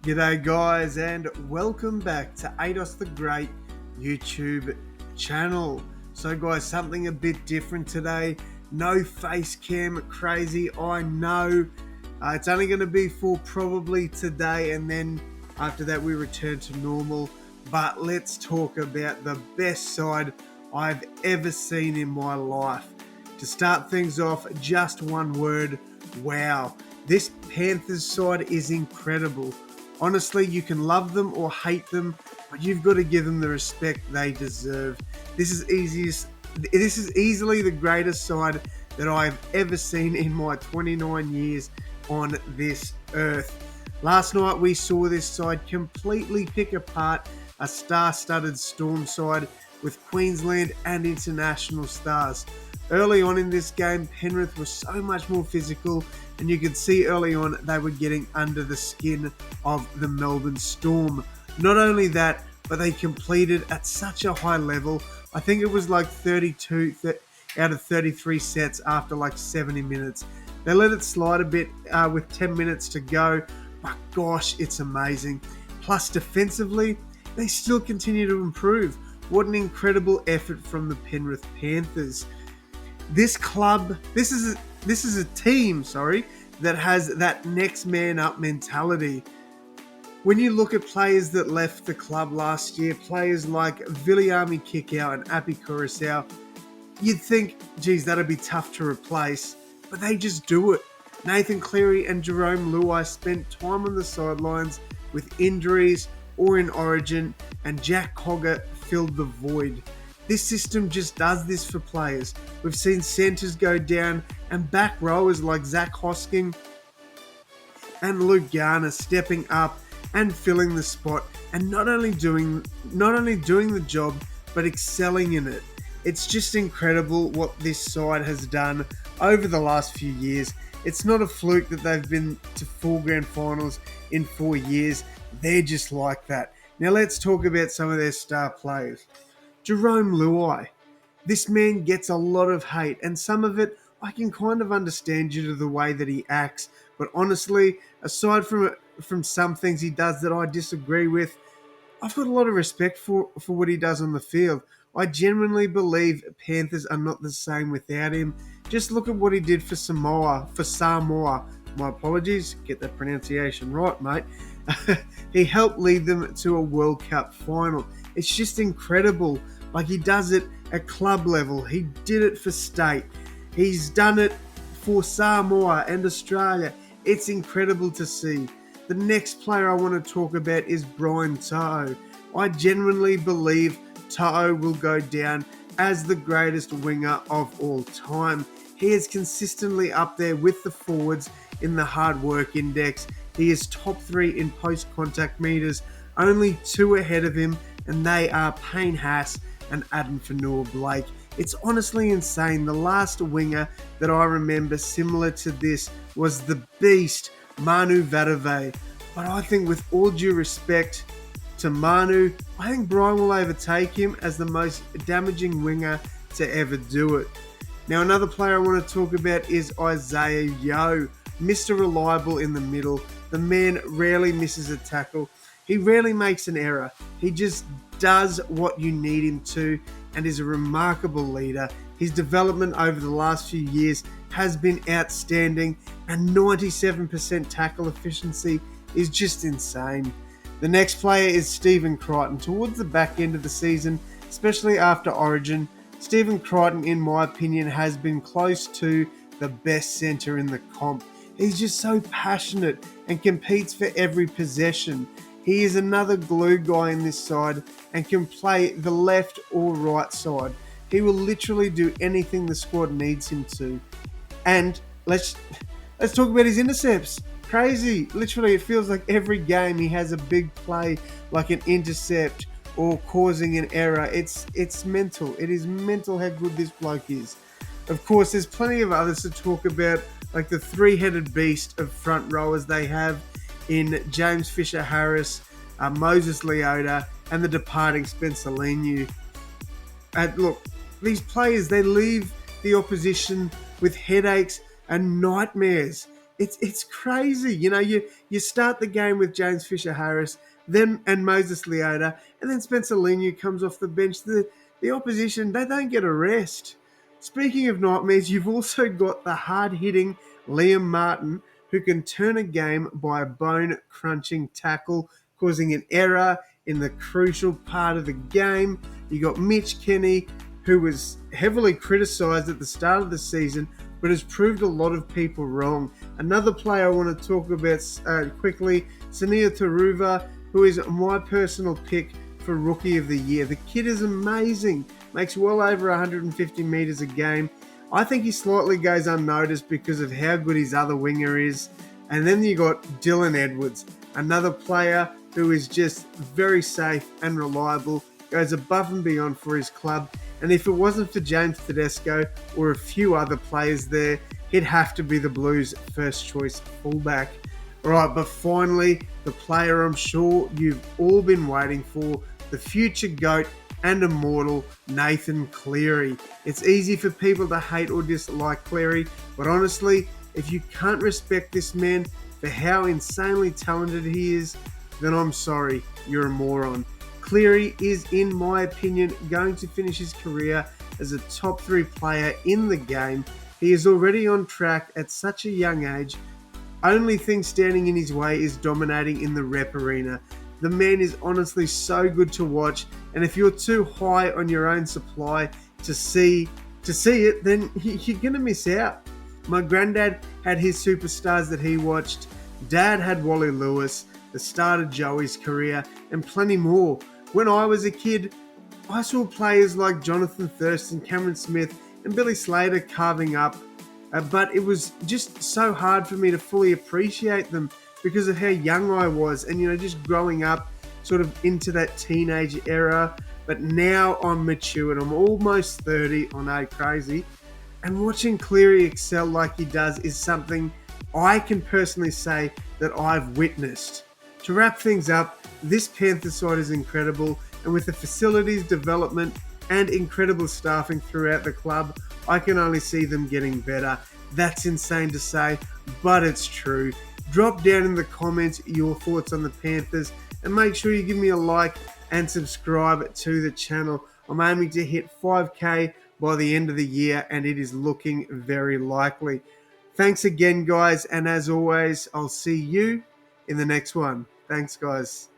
G'day guys and welcome back to AdosTheGreat YouTube channel. So guys, something a bit different today. No face cam crazy, I know. It's only going to be for probably today, and then after that we return to normal. But let's talk about the best side I've ever seen in my life. To start things off, just one word: wow. This Panthers side is incredible. Honestly, you can love them or hate them, but you've got to give them the respect they deserve. This is easily the greatest side that I've ever seen in my 29 years on this earth. Last night we saw this side completely pick apart a star-studded Storm side with Queensland and international stars. Early on in this game, Penrith was so much more physical, and you could see early on they were getting under the skin of the Melbourne Storm. Not only that, but they completed at such a high level. I think it was like 32 out of 33 sets after like 70 minutes. They let it slide a bit with 10 minutes to go, but gosh, it's amazing. Plus, defensively, they still continue to improve. What an incredible effort from the Penrith Panthers. This is a team, that has that next man up mentality. When you look at players that left the club last year, players like Viliami Kikau and Api Curacao, you'd think, geez, that'd be tough to replace, but they just do it. Nathan Cleary and Jerome Luai spent time on the sidelines with injuries or in Origin, and Jack Cogger filled the void. This system just does this for players. We've seen centres go down and back rowers like Zach Hosking and Luke Garner stepping up and filling the spot, and not only doing the job but excelling in it. It's just incredible what this side has done over the last few years. It's not a fluke that they've been to 4 grand finals in 4 years. They're just like that. Now let's talk about some of their star players. Jerome Luai. This man gets a lot of hate, and some of it I can kind of understand due to the way that he acts. But honestly, aside from some things he does that I disagree with, I've got a lot of respect for what he does on the field. I genuinely believe Panthers are not the same without him. Just look at what he did for Samoa. My apologies, get that pronunciation right, mate. He helped lead them to a World Cup final. It's just incredible. Like, he does it at club level. He did it for state. He's done it for Samoa and Australia. It's incredible to see. The next player I want to talk about is Brian To'o. I genuinely believe To'o will go down as the greatest winger of all time. He is consistently up there with the forwards in the hard work index. He is top 3 in post-contact meters, only 2 ahead of him, and they are Payne Haas and Adam Fanua-Blake. It's honestly insane. The last winger that I remember similar to this was the beast, Manu Vatuvei. But I think, with all due respect to Manu, I think Brian will overtake him as the most damaging winger to ever do it. Now, another player I want to talk about is Isaiah Yeo, Mr. Reliable in the middle. The man rarely misses a tackle. He rarely makes an error. He just does what you need him to, and is a remarkable leader. His development over the last few years has been outstanding, and 97% tackle efficiency is just insane. The next player is Stephen Crichton. Towards the back end of the season, especially after Origin, Stephen Crichton, in my opinion, has been close to the best centre in the comp. He's just so passionate and competes for every possession. He is another glue guy in this side and can play the left or right side. He will literally do anything the squad needs him to. And let's talk about his intercepts. Crazy. Literally, it feels like every game he has a big play, like an intercept or causing an error. It's mental. It is mental how good this bloke is. Of course, there's plenty of others to talk about, like the 3-headed beast of front rowers they have in James Fisher-Harris, Moses Leota, and the departing Spencer Leniu. And look, these players, they leave the opposition with headaches and nightmares. It's crazy. You start the game with James Fisher-Harris, then and Moses Leota, and then Spencer Leniu comes off the bench. The opposition, they don't get a rest. Speaking of nightmares, you've also got the hard-hitting Liam Martin, who can turn a game by a bone-crunching tackle, causing an error in the crucial part of the game. You got Mitch Kenny, who was heavily criticised at the start of the season, but has proved a lot of people wrong. Another player I want to talk about quickly, Sania Taruva, who is my personal pick for Rookie of the Year. The kid is amazing, makes well over 150 metres a game. I think he slightly goes unnoticed because of how good his other winger is. And then you got Dylan Edwards, another player who is just very safe and reliable, goes above and beyond for his club. And if it wasn't for James Tedesco or a few other players there, he'd have to be the Blues' first choice fullback. All right, but finally, the player I'm sure you've all been waiting for, the future GOAT and immortal Nathan Cleary. It's easy for people to hate or dislike Cleary, but honestly, if you can't respect this man for how insanely talented he is, then I'm sorry, you're a moron. Cleary is, in my opinion, going to finish his career as a top 3 player in the game. He is already on track at such a young age. Only thing standing in his way is dominating in the rep arena. The man is honestly so good to watch, and if you're too high on your own supply to see it, then you're going to miss out. My granddad had his superstars that he watched. Dad had Wally Lewis, the start of Joey's career, and plenty more. When I was a kid, I saw players like Jonathan Thurston, Cameron Smith, and Billy Slater carving up, but it was just so hard for me to fully appreciate them because of how young I was and, just growing up sort of into that teenage era. But now I'm matured. I'm almost 30. I know, crazy. And watching Cleary excel like he does is something I can personally say that I've witnessed. To wrap things up, this Panthers side is incredible, and with the facilities, development, and incredible staffing throughout the club, I can only see them getting better. That's insane to say, but it's true. Drop down in the comments your thoughts on the Panthers, and make sure you give me a like and subscribe to the channel. I'm aiming to hit 5K by the end of the year, and it is looking very likely. Thanks again, guys, and as always, I'll see you in the next one. Thanks, guys.